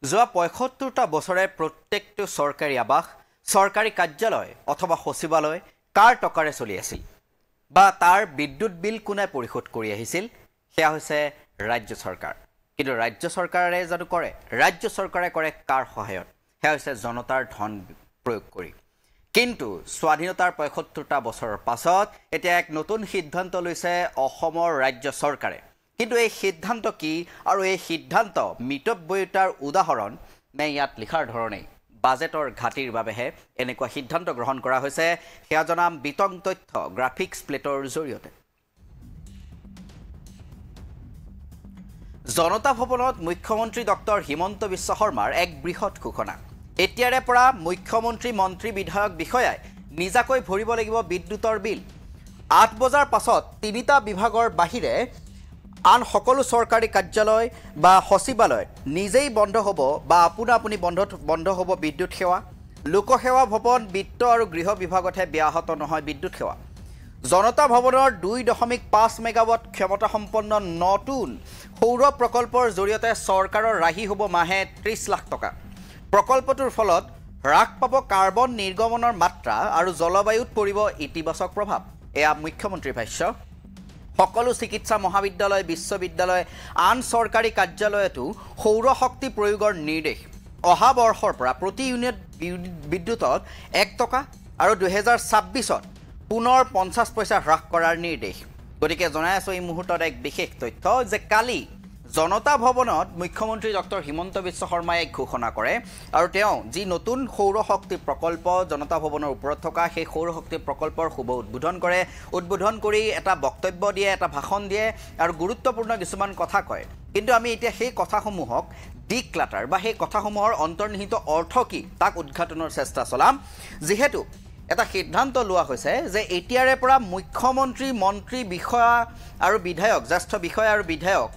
যোৱা ৭৫টা বছৰে প্ৰত্যেকটো চৰকাৰী আৱাস, চৰকাৰী কাৰ্যালয় অথবা সচিবালয় কাৰ টকাৰে চলি আছিল বা তাৰ বিদ্যুৎ বিল কোনে পৰিশোধ কৰি আহিছিল সেয়া হৈছে ৰাজ্য চৰকাৰ। কিন্তু ৰাজ্য চৰকাৰে জানো কৰে, ৰাজ্য চৰকাৰে কৰে কাৰ সহায়ত, সেয়া হৈছে জনতাৰ ধন প্ৰয়োগ কৰি। কিন্তু স্বাধীনতাৰ ৭৫টা বছৰৰ পাছত এতিয়া এক নতুন সিদ্ধান্ত লৈছে অসমৰ ৰাজ্য চৰকাৰে। কিন্তু এই সিদ্ধান্ত কি আৰু এই সিদ্ধান্ত মিতব্যয়িতাৰ উদাহৰণ নে ইয়াত লিখাৰ ধৰণেই বাজেটৰ ঘাটিৰ বাবেহে এনেকুৱা সিদ্ধান্ত গ্ৰহণ কৰা হৈছে, সেয়া জনাম বিতং তথ্য গ্ৰাফিক্স প্লেটৰ জৰিয়তে। জনতা ভৱনত মুখ্যমন্ত্ৰী ডক্টৰ হিমন্ত বিশ্ব শৰ্মাৰ এক বৃহৎ ঘোষণা। এতিয়াৰে পৰা মুখ্যমন্ত্ৰী, মন্ত্ৰী, বিধায়ক, বিষয়াই নিজাকৈ ভৰিব লাগিব বিদ্যুতৰ বিল। ৮ বজাৰ পাছত ৩টা বিভাগৰ বাহিৰে আন সকলো চৰকাৰী কাৰ্যালয় বা সচিবালয় নিজেই বন্ধ হ'ব বা আপোনা আপুনি বন্ধ হ'ব বিদ্যুৎ সেৱা। লোকসেৱা ভৱন, বিত্ত আৰু গৃহ বিভাগতহে ব্যাহত নহয় বিদ্যুৎ সেৱা। জনতা ভৱনৰ ২.৫ মেগাৱাট ক্ষমতাসম্পন্ন নতুন সৌৰ প্ৰকল্পৰ জৰিয়তে চৰকাৰৰ ৰাহি হ'ব মাহে ৩০ লাখ টকা। প্ৰকল্পটোৰ ফলত হ্ৰাস পাব কাৰ্বন নিৰ্গমনৰ মাত্ৰা আৰু জলবায়ুত পৰিব ইতিবাচক প্ৰভাৱ। এয়া মুখ্যমন্ত্ৰীৰ ভাষ্য। সকলো চিকিৎসা মহাবিদ্যালয়, বিশ্ববিদ্যালয়, আন চৰকাৰী কাৰ্যালয়তো সৌৰ শক্তি প্ৰয়োগৰ নিৰ্দেশ। অহা বৰ্ষৰ পৰা প্ৰতি ইউনিট বিদ্যুতত ১ টকা আৰু ২০২৬ত পুনৰ ৫০ পইচা হ্ৰাস কৰাৰ নিৰ্দেশ। গতিকে জনাই আছোঁ এই মুহূৰ্তত এক বিশেষ তথ্য যে কালি জনতা ভৱনত মুখ্যমন্ত্ৰী ডক্টৰ হিমন্ত বিশ্ব শৰ্মাই এক ঘোষণা কৰে আৰু তেওঁ যি নতুন সৌৰ শক্তি প্ৰকল্প জনতা ভৱনৰ ওপৰত থকা সেই সৌৰ শক্তি প্ৰকল্পৰ শুভ উদ্বোধন কৰে। উদ্বোধন কৰি এটা বক্তব্য দিয়ে, এটা ভাষণ দিয়ে আৰু গুৰুত্বপূৰ্ণ কিছুমান কথা কয়। কিন্তু আমি এতিয়া সেই কথাসমূহক ডিক্লাটাৰ বা সেই কথাসমূহৰ অন্তৰ্নিহিত অৰ্থ কি তাক উদ্ঘাটনৰ চেষ্টা চলাম। যিহেতু এটা সিদ্ধান্ত লোৱা হৈছে যে এতিয়াৰে পৰা মুখ্যমন্ত্ৰী, মন্ত্ৰী, বিষয়া আৰু বিধায়ক, জ্যেষ্ঠ বিষয়া আৰু বিধায়ক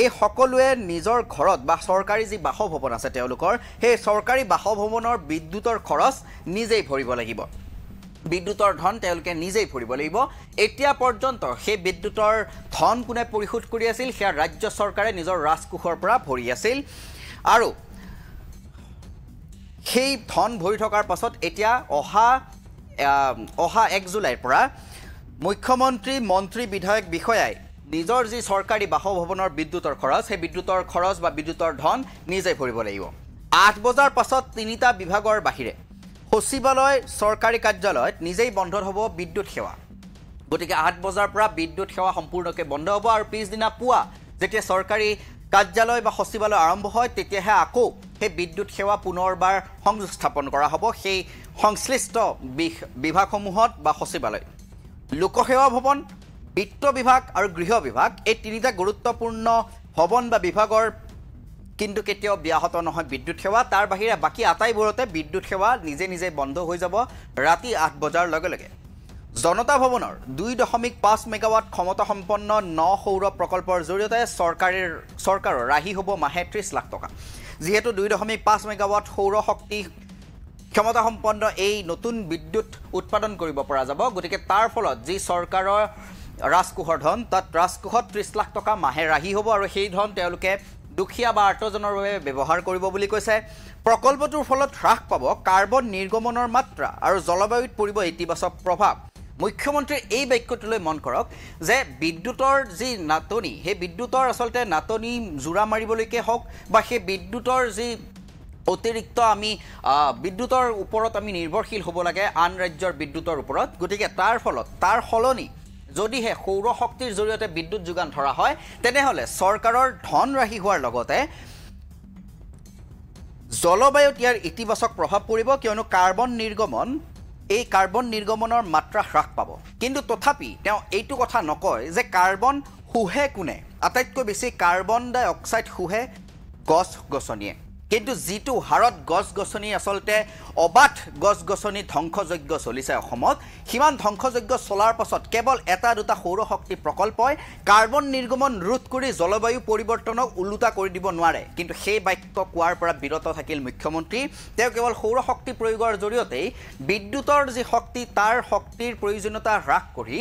এই সকলোৱে নিজৰ ঘৰত বা চৰকাৰী যি বাসভৱন আছে তেওঁলোকৰ সেই চৰকাৰী বাসভৱনৰ বিদ্যুতৰ খৰচ নিজেই ভৰিব লাগিব। বিদ্যুতৰ ধন তেওঁলোকে নিজেই ভৰিব লাগিব। এতিয়া পৰ্যন্ত সেই বিদ্যুতৰ ধন কোনে পৰিশোধ কৰি আছিল, সেয়া ৰাজ্য চৰকাৰে নিজৰ ৰাজকোষৰ পৰা ভৰি আছিল। আৰু সেই ধন ভৰি থকাৰ পাছত এতিয়া অহা ১ জুলাইৰ পৰা মুখ্যমন্ত্ৰী, মন্ত্ৰী, বিধায়ক, বিষয়াই নিজৰ যি চৰকাৰী বাসভৱনৰ বিদ্যুতৰ খৰচ, সেই বিদ্যুতৰ খৰচ বা বিদ্যুতৰ ধন নিজেই ভৰিব লাগিব। ৮ বজাৰ পাছত ৩টা বিভাগৰ বাহিৰে সচিবালয়, চৰকাৰী কাৰ্যালয়ত নিজেই বন্ধ হ'ব বিদ্যুৎ সেৱা। গতিকে ৮ বজাৰ পৰা বিদ্যুৎ সেৱা সম্পূৰ্ণকৈ বন্ধ হ'ব আৰু পিছদিনা পুৱা যেতিয়া চৰকাৰী কাৰ্যালয় বা সচিবালয় আৰম্ভ হয় তেতিয়াহে আকৌ সেই বিদ্যুৎ সেৱা পুনৰবাৰ সংযোগ স্থাপন কৰা হ'ব সেই সংশ্লিষ্ট বিভাগসমূহত বা সচিবালয়। লোকসেৱা ভৱন, বিত্ত বিভাগ আৰু গৃহ বিভাগ এই ৩টা গুৰুত্বপূৰ্ণ ভৱন বা বিভাগৰ কিন্তু কেতিয়াও ব্যাহত নহয় বিদ্যুৎ সেৱা। তাৰ বাহিৰে বাকী আটাইবোৰতে বিদ্যুৎ সেৱা নিজে নিজে বন্ধ হৈ যাব ৰাতি ৮ বজাৰ লগে লগে। জনতা ভৱনৰ ২.৫ মেগাৱাট ক্ষমতাসম্পন্ন সৌৰ প্ৰকল্পৰ জৰিয়তে চৰকাৰৰ ৰাহি হ'ব মাহে ৩০ লাখ টকা। যিহেতু ২.৫ মেগাৱাট সৌৰ শক্তি ক্ষমতাসম্পন্ন এই নতুন বিদ্যুৎ উৎপাদন কৰিব পৰা যাব, গতিকে তাৰ ফলত যি চৰকাৰৰ ৰাজকোষৰ ধন, তাত ৰাজকোষত ৩০ লাখ টকা মাহে ৰাহি হ'ব আৰু সেই ধন তেওঁলোকে দুখীয়া বা আৰ্তজনৰ বাবে ব্যৱহাৰ কৰিব বুলি কৈছে। প্ৰকল্পটোৰ ফলত হ্ৰাস পাব কাৰ্বন নিৰ্গমনৰ মাত্ৰা আৰু জলবায়ুত পৰিব ইতিবাচক প্ৰভাৱ। মুখ্যমন্ত্ৰীৰ এই বাক্যটোলৈ মন কৰক যে বিদ্যুতৰ যি নাটনি, সেই বিদ্যুতৰ আচলতে নাটনি জোৰা মাৰিবলৈকে হওক বা সেই বিদ্যুতৰ যি অতিৰিক্ত আমি বিদ্যুতৰ ওপৰত আমি নিৰ্ভৰশীল হ'ব লাগে আন ৰাজ্যৰ বিদ্যুতৰ ওপৰত। গতিকে তাৰ ফলত তাৰ সলনি যদিহে সৌৰ শক্তিৰ জৰিয়তে বিদ্যুৎ যোগান ধৰা হয় তেনেহ'লে চৰকাৰৰ ধন ৰাহি হোৱাৰ লগতে জলবায়ুত ইয়াৰ ইতিবাচক প্ৰভাৱ পৰিব, কিয়নো এই কাৰ্বন নিৰ্গমনৰ মাত্ৰা হ্ৰাস পাব। কিন্তু তথাপি তেওঁ এইটো কথা নকয় যে কাৰ্বন শুহে কোনে। আটাইতকৈ বেছি কাৰ্বন ডাই অক্সাইড শুহে গছ-গছনিয়ে। কিন্তু যিটো হাৰত গছ-গছনি আচলতে অবাধ গছ-গছনি ধ্বংসযজ্ঞ চলিছে অসমত, সিমান ধ্বংসযজ্ঞ চলাৰ পাছত কেৱল এটা দুটা সৌৰ শক্তি প্ৰকল্পই কাৰ্বন নিৰ্গমন ৰোধ কৰি জলবায়ু পৰিৱৰ্তনক ওলোটা কৰি দিব নোৱাৰে। কিন্তু সেই বাক্য কোৱাৰ পৰা বিৰত থাকিল মুখ্যমন্ত্ৰী। তেওঁ কেৱল সৌৰ শক্তি প্ৰয়োগৰ জৰিয়তেই বিদ্যুতৰ যি শক্তি তাৰ শক্তিৰ প্ৰয়োজনীয়তা হ্ৰাস কৰি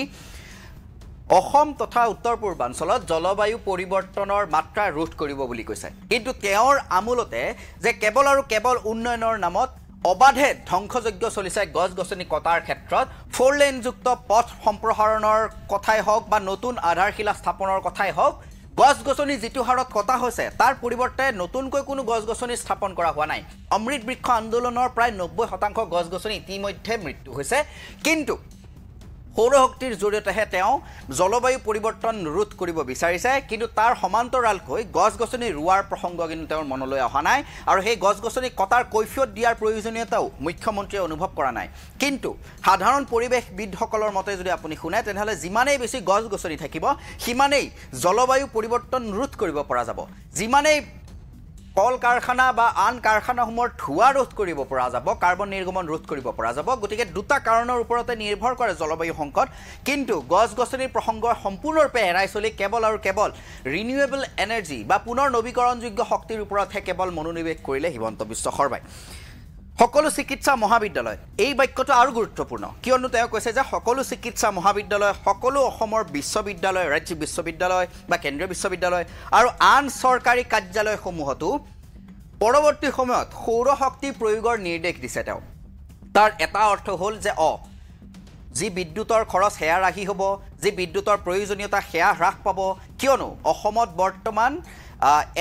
অসম তথা উত্তৰ পূৰ্বাঞ্চলত জলবায়ু পৰিৱৰ্তনৰ মাত্ৰা ৰোধ কৰিব বুলি কৈছে কিন্তু তেওঁৰ আমূলতে যে কেৱল আৰু কেৱল উন্নয়নৰ নামত অবাধে ধ্বংসযজ্ঞ চলিছে গছ-গছনি কটাৰ ক্ষেত্ৰত 4 লেনযুক্ত পথ সম্প্ৰসাৰণৰ কথাই হওক বা নতুন আধাৰশিলা স্থাপনৰ কথাই হওক গছ-গছনি যিটো হাৰত কটা হৈছে তাৰ পৰিৱৰ্তে নতুনকৈ কোনো গছ-গছনি স্থাপন কৰা হোৱা নাই অমৃত বৃক্ষ আন্দোলনৰ প্ৰায় 90% গছ-গছনি ইতিমধ্যে মৃত্যু হৈছে কিন্তু সৌৰশক্তিৰ জৰিয়তেহে তেওঁ জলবায়ু পৰিৱৰ্তন ৰোধ কৰিব বিচাৰিছে কিন্তু তাৰ সমান্তৰালকৈ গছ-গছনি ৰোৱাৰ প্ৰসংগ কিন্তু তেওঁৰ মনলৈ অহা নাই আৰু সেই গছ-গছনি কটাৰ কৈফিয়ত দিয়াৰ প্ৰয়োজনীয়তাও মুখ্যমন্ত্ৰীয়ে অনুভৱ কৰা নাই কিন্তু সাধাৰণ পৰিৱেশবিদসকলৰ মতে যদি আপুনি শুনে তেনেহলে যিমানেই বেছি গছ-গছনি থাকিব সিমানেই জলবায়ু পৰিৱৰ্তন ৰোধ কৰিব পৰা যাব যিমানেই কল কাৰখানা বা আন কাৰখানাসমূহৰ ধোঁৱা ৰোধ কৰিব পৰা যাব কাৰ্বন নিৰ্গমন ৰোধ কৰিব পৰা যাব গতিকে দুটা কাৰণৰ ওপৰতে নিৰ্ভৰ কৰে জলবায়ু সংকট কিন্তু গছ-গছনিৰ প্ৰসংগ সম্পূৰ্ণৰূপে এৰাই চলি কেৱল আৰু কেৱল ৰিনিউৱেবল এনাৰ্জি বা পুনৰ নৱীকৰণযোগ্য শক্তিৰ ওপৰতহে কেৱল মনোনিৱেশ কৰিলে হিমন্ত বিশ্ব শৰ্মাই সকলো চিকিৎসা মহাবিদ্যালয় এই বাক্যটো আৰু গুৰুত্বপূৰ্ণ কিয়নো তেওঁ কৈছে যে সকলো চিকিৎসা মহাবিদ্যালয় সকলো অসমৰ বিশ্ববিদ্যালয় ৰাজ্যিক বিশ্ববিদ্যালয় বা কেন্দ্ৰীয় বিশ্ববিদ্যালয় আৰু আন চৰকাৰী কাৰ্যালয়সমূহতো পৰৱৰ্তী সময়ত সৌৰশক্তি প্ৰয়োগৰ নিৰ্দেশ দিছে তেওঁ তাৰ এটা অৰ্থ হ'ল যে যি বিদ্যুতৰ খৰচ হেয়া ৰাহি হ'ব যি বিদ্যুতৰ প্ৰয়োজনীয়তা হেয়া হ্ৰাস পাব কিয়নো অসমত বৰ্তমান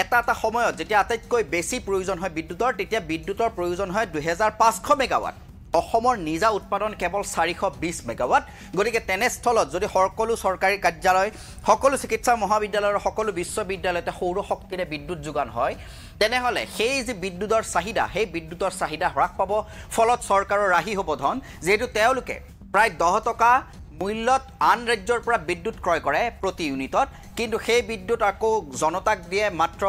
এটা সময়ত যেতিয়া আটাইতকৈ বেছি প্ৰয়োজন হয় বিদ্যুতৰ তেতিয়া বিদ্যুতৰ প্ৰয়োজন হয় 2500 মেগাৱাট অসমৰ নিজা উৎপাদন কেৱল 420 মেগাৱাট গতিকে তেনেস্থলত যদি সকলো চৰকাৰী কাৰ্যালয় সকলো চিকিৎসা মহাবিদ্যালয়ৰ সকলো বিশ্ববিদ্যালয়তে সৌৰ শক্তিৰে বিদ্যুৎ যোগান হয় তেনেহলে সেই যে বিদ্যুতৰ চাহিদা সেই বিদ্যুতৰ চাহিদা হ্ৰাস পাব ফলত চৰকাৰৰ ৰাহি হ'ব ধন যেহেতু তেওঁলোকে প্ৰায় 10 টকা মূল্যত আন ৰাজ্যৰ পৰা বিদ্যুৎ ক্ৰয় কৰে প্ৰতি ইউনিটত কিন্তু সেই বিদ্যুৎ আকৌ জনতাক দিয়ে মাত্ৰ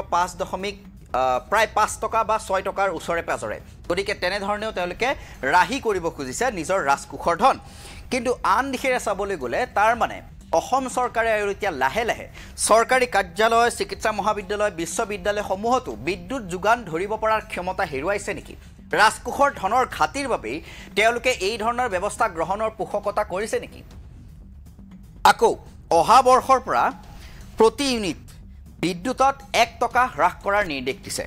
প্ৰায় 5 টকা বা 6 টকাৰ ওচৰে পাজৰে গতিকে তেনেধৰণেও তেওঁলোকে ৰাহি কৰিব খুজিছে নিজৰ ৰাজকোষৰ ধন কিন্তু আন দিশেৰে চাবলৈ গ'লে তাৰ মানে অসম চৰকাৰে আৰু এতিয়া লাহে লাহে চৰকাৰী কাৰ্যালয় চিকিৎসা মহাবিদ্যালয় বিশ্ববিদ্যালয়সমূহতো বিদ্যুৎ যোগান ধৰিব পৰাৰ ক্ষমতা হেৰুৱাইছে নেকি ৰাজকোষৰ ধনৰ ঘাটিৰ বাবে তেওঁলোকে এই ধৰণৰ ব্যৱস্থা গ্ৰহণৰ পোষকতা কৰিছে নেকি আকৌ অহা বৰ্ষৰ পৰা প্ৰতি ইউনিট বিদ্যুতত 1 টকা হ্ৰাস কৰাৰ নিৰ্দেশ দিছে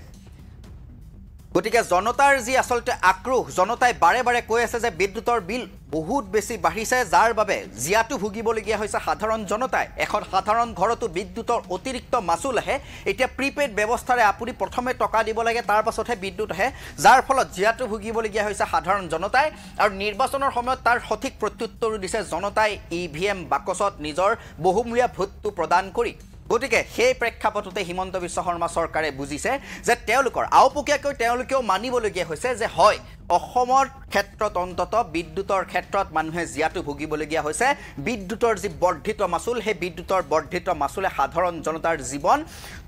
গতিকে জনতাৰ যি আসলতে আক্ৰোহ জনতাই বাৰে বাৰে কৈ আছে যে বিদ্যুতৰ বিল বহুত বেছি বাঢ়িছে যাৰ বাবে জিয়াটো ভুগিবলগীয়া হৈছে সাধাৰণ জনতাই এখন সাধাৰণ ঘৰতো বিদ্যুতৰ অতিৰিক্ত মাচুল আহে এতিয়া প্ৰিপেড ব্যৱস্থাৰে আপুনি প্ৰথমে টকা দিব লাগে তাৰ পাছতহে বিদ্যুৎ আহে যাৰ ফলত জিয়াটো ভুগিবলগীয়া হৈছে সাধাৰণ জনতাই আৰু নিৰ্বাচনৰ সময়ত তাৰ সঠিক প্ৰত্যুত্তৰো দিছে জনতাই ইভিএম বাকচত নিজৰ বহুমূলীয়া ভোটটো প্ৰদান কৰি গতিকে সেই প্ৰেক্ষাপটতে হিমন্ত বিশ্ব শৰ্মা চৰকাৰে বুজিছে যে তেওঁলোকৰ আওপকীয়াকৈ তেওঁলোকেও মানিবলগীয়া হৈছে যে হয় অসমৰ ক্ষেত্ৰত অন্তত বিদ্যুতৰ ক্ষেত্ৰত মানুহে জিয়াটো ভুগিবলগীয়া হৈছে বিদ্যুতৰ যি বৰ্ধিত মাচুল সেই বিদ্যুতৰ বৰ্ধিত মাচুলে সাধাৰণ জনতাৰ জীৱন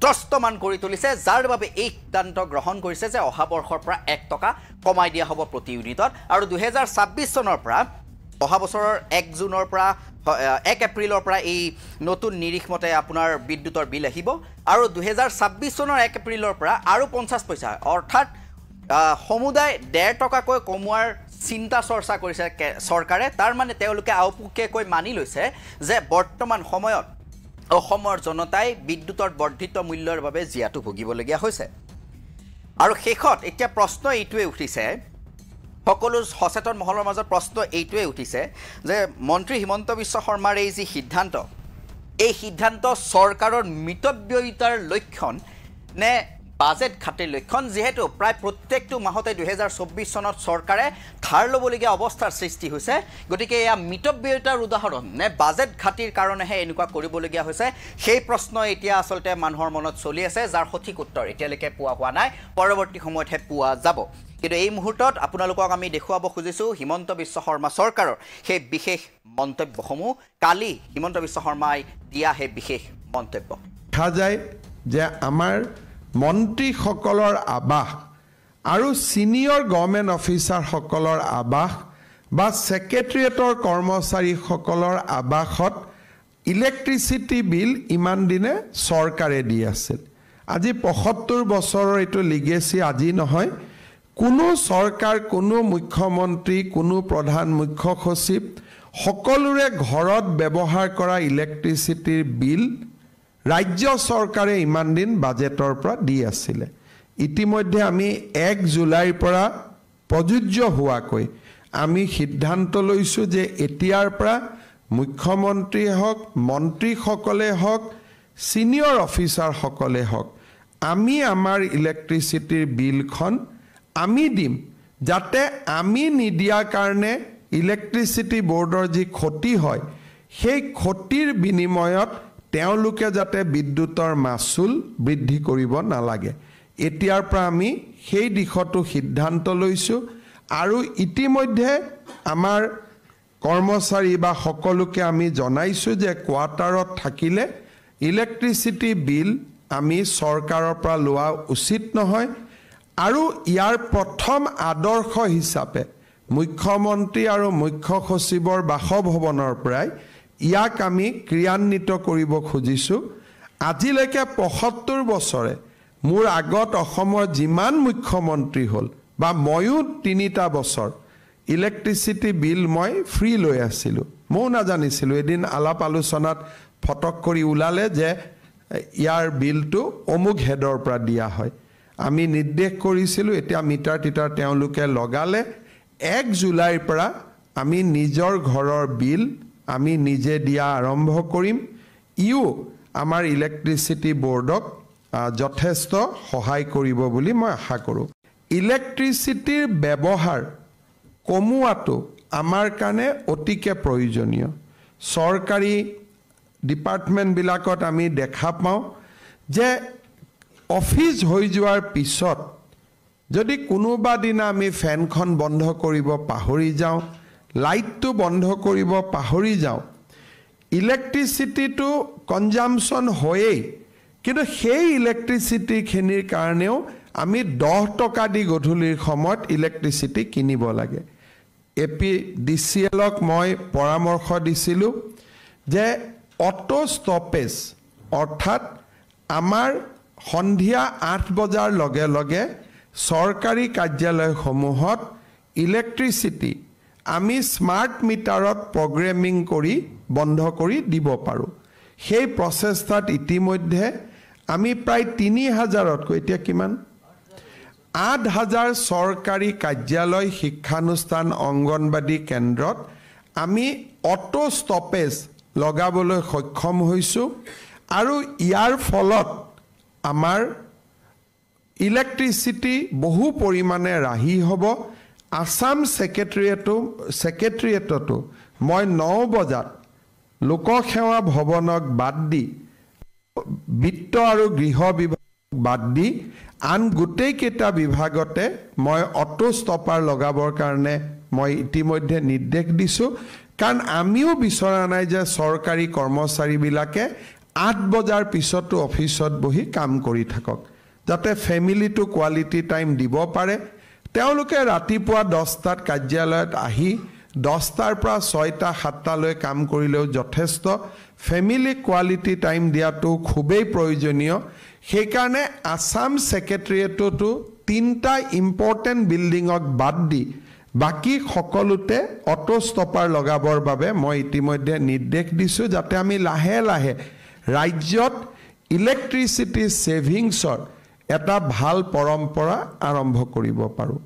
ত্ৰস্তমান কৰি তুলিছে যাৰ বাবে এই সিদ্ধান্ত গ্ৰহণ কৰিছে যে অহা বৰ্ষৰ পৰা 1 টকা কমাই দিয়া হ'ব প্ৰতি ইউনিটত আৰু 2026 চনৰ পৰা অহা বছৰৰ 1 জুনৰ পৰা 1 এপ্ৰিলৰ পৰা এই নতুন নিৰিখ মতে আপোনাৰ বিদ্যুতৰ বিল আহিব আৰু 2026 চনৰ 1 এপ্ৰিলৰ পৰা আৰু 50 পইচা অৰ্থাৎ সমুদায় 1.5 টকাকৈ কমোৱাৰ চিন্তা চৰ্চা কৰিছে চৰকাৰে তাৰ মানে তেওঁলোকে আওপকীয়াকৈ মানি লৈছে যে বৰ্তমান সময়ত অসমৰ জনতাই বিদ্যুতৰ বৰ্ধিত মূল্যৰ বাবে জিয়াটো ভুগিবলগীয়া হৈছে আৰু শেষত এতিয়া প্ৰশ্ন এইটোৱে উঠিছে সকলো সচেতন মহলৰ মাজত প্ৰশ্ন এইটোৱে উঠিছে যে মন্ত্ৰী হিমন্ত বিশ্ব শৰ্মাৰ এই যি সিদ্ধান্ত এই সিদ্ধান্ত চৰকাৰৰ মিতব্যয়িতাৰ লক্ষণ নে বাজেট ঘাটিৰ লক্ষণ যেহেতু প্ৰায় প্ৰত্যেকটো মাহতে 2024 চনত চৰকাৰে ধাৰ ল'বলগীয়া অৱস্থাৰ সৃষ্টি হৈছে গতিকে এয়া মিতব্যয়িতাৰ উদাহৰণ নে বাজেট ঘাটিৰ কাৰণেহে এনেকুৱা কৰিবলগীয়া হৈছে সেই প্ৰশ্ন এতিয়া আসলতে মানুহৰ মনত চলি আছে যাৰ সঠিক উত্তৰ এতিয়ালৈকে পোৱা হোৱা নাই পৰৱৰ্তী সময়তহে পোৱা যাব কিন্তু এই মুহূৰ্তত আপোনালোকক আমি দেখুৱাব খুজিছো হিমন্ত বিশ্ব শৰ্মা চৰকাৰৰ সেই বিশেষ মন্তব্যসমূহ কালি হিমন্ত বিশ্ব শৰ্মাই দিয়া সেই বিশেষ মন্তব্য দেখা যায় যে আমাৰ মন্ত্ৰীসকলৰ আবাস আৰু সিনিয়ৰ গভৰ্ণমেণ্ট অফিচাৰসকলৰ আবাস বা সেক্ৰেটাৰিয়েটৰ কৰ্মচাৰীসকলৰ আবাসত ইলেক্ট্ৰিচিটি বিল ইমান দিনে চৰকাৰে দি আছিল আজি 75 বছৰৰ এইটো লিগেসি আজি নহয় কোনো চৰকাৰ কোনো মুখ্যমন্ত্ৰী কোনো প্ৰধান মুখ্য সচিব সকলোৰে ঘৰত ব্যৱহাৰ কৰা ইলেক্ট্ৰিচিটিৰ বিল ৰাজ্য চৰকাৰে ইমান দিন বাজেটৰ পৰা দি আছিলে ইতিমধ্যে আমি 1 জুলাইৰ পৰা প্ৰযোজ্য হোৱাকৈ আমি সিদ্ধান্ত লৈছো যে এতিয়াৰ পৰা মুখ্যমন্ত্ৰী হওক মন্ত্ৰীসকলে হওক সিনিয়ৰ অফিচাৰ সকলে হওক আমি আমাৰ ইলেক্ট্ৰিচিটিৰ বিলখন আমি দিম যাতে আমি নিদিয়াৰ কাৰণে ইলেক্ট্ৰিচিটি বোৰ্ডৰ যি ক্ষতি হয় সেই ক্ষতিৰ বিনিময়ত তেওঁলোকে যাতে বিদ্যুতৰ মাচুল বৃদ্ধি কৰিব নালাগে এতিয়াৰ পৰা আমি সেই দিশটো সিদ্ধান্ত লৈছো আৰু ইতিমধ্যে আমাৰ কৰ্মচাৰী বা সকলোকে আমি জনাইছো যে কোৱাৰ্টাৰত থাকিলে ইলেক্ট্ৰিচিটি বিল আমি চৰকাৰৰ পৰা লোৱা উচিত নহয় আৰু ইয়াৰ প্ৰথম আদৰ্শ হিচাপে মুখ্যমন্ত্ৰী আৰু মুখ্য সচিবৰ বাসভৱনৰ পৰাই ইয়াক আমি ক্ৰিয়ান্বিত কৰিব খুজিছো আজিলৈকে ৭৫ বছৰে মোৰ আগত অসমৰ যিমান মুখ্যমন্ত্ৰী হ'ল বা ময়ো ৩টা বছৰ ইলেক্ট্ৰিচিটি বিল মই ফ্ৰী লৈ আছিলোঁ মই নাজানিছিলোঁ এদিন আলাপ আলোচনাত ফটক কৰি ওলালে যে ইয়াৰ বিলটো অমুক হেডৰ পৰা দিয়া হয় আমি নিৰ্দেশ কৰিছিলোঁ এতিয়া মিটাৰ টিটাৰ তেওঁলোকে লগালে 1 জুলাইৰ পৰা আমি নিজৰ ঘৰৰ বিল আমি নিজে দিয়া আৰম্ভ কৰিম ইও আমাৰ ইলেক্ট্ৰিচিটি বোৰ্ডক যথেষ্ট সহায় কৰিব বুলি মই আশা কৰোঁ ইলেক্ট্ৰিচিটিৰ ব্যৱহাৰ কমোৱাটো আমাৰ কাৰণে অতিকে প্ৰয়োজনীয় চৰকাৰী ডিপাৰ্টমেণ্টবিলাকত আমি দেখা পাওঁ যে অফিচ হৈ যোৱাৰ পিছত যদি কোনোবা দিনা আমি ফেনখন বন্ধ কৰিব পাহৰি যাওঁ লাইটটো বন্ধ কৰিব পাহৰি যাওঁ ইলেক্ট্ৰিচিটিটো কনজাম্পশ্যন হয়েই কিন্তু সেই ইলেক্ট্ৰিচিটিখিনিৰ কাৰণেও আমি 10 টকা দি গধূলিৰ সময়ত ইলেক্ট্ৰিচিটি কিনিব লাগে APDCLক মই পৰামৰ্শ দিছিলোঁ যে অটো ষ্টপেজ অৰ্থাৎ আমাৰ সন্ধিয়া 8 বজাৰ লগে লগে চৰকাৰী কাৰ্যালয়সমূহত ইলেক্ট্ৰিচিটি আমি স্মাৰ্ট মিটাৰত প্ৰগ্ৰেমিং কৰি বন্ধ কৰি দিব পাৰোঁ সেই প্ৰচেষ্টাত ইতিমধ্যে আমি প্ৰায় 3000তকৈ এতিয়া কিমান 8000 চৰকাৰী কাৰ্যালয় শিক্ষানুষ্ঠান অংগনবাদী কেন্দ্ৰত আমি অটো ষ্টপেজ লগাবলৈ সক্ষম হৈছোঁ আৰু ইয়াৰ ফলত আমাৰ ইলেক্ট্ৰিচিটি বহু পৰিমাণে ৰাহি হ'ব আসাম ছেক্ৰেটাৰিয়েটতো মই 9 বজাত লোকসেৱা ভৱনক বাদ দি বিত্ত আৰু গৃহ বিভাগ বাদ দি আন গোটেইকেইটা বিভাগতে মই অটো ষ্টপাৰ লগাবৰ কাৰণে মই ইতিমধ্যে নিৰ্দেশ দিছোঁ কাৰণ আমিও বিচৰা নাই যে চৰকাৰী কৰ্মচাৰীবিলাকে 8 বজাৰ পিছতো অফিচত বহি কাম কৰি থাকক যাতে ফেমিলিটো কোৱালিটি টাইম দিব পাৰে তেওঁলোকে ৰাতিপুৱা 10টাত কাৰ্যালয়ত আহি 10টাৰ পৰা 6টা 7টালৈ কাম কৰিলেও যথেষ্ট ফেমিলি কোৱালিটি টাইম দিয়াটো খুবেই প্ৰয়োজনীয় সেইকাৰণে আসাম ছেক্ৰেটাৰিয়েটতো 3টা ইম্পৰ্টেণ্ট বিল্ডিঙক বাদ দি বাকি সকলোতে অটো ষ্টপাৰ লগাবৰ বাবে মই ইতিমধ্যে নিৰ্দেশ দিছোঁ যাতে আমি লাহে লাহে ৰাজ্যত ইলেক্ট্ৰিচিটি সেভিংছৰ এটা ভাল পৰম্পৰা আৰম্ভ কৰিব পাৰোঁ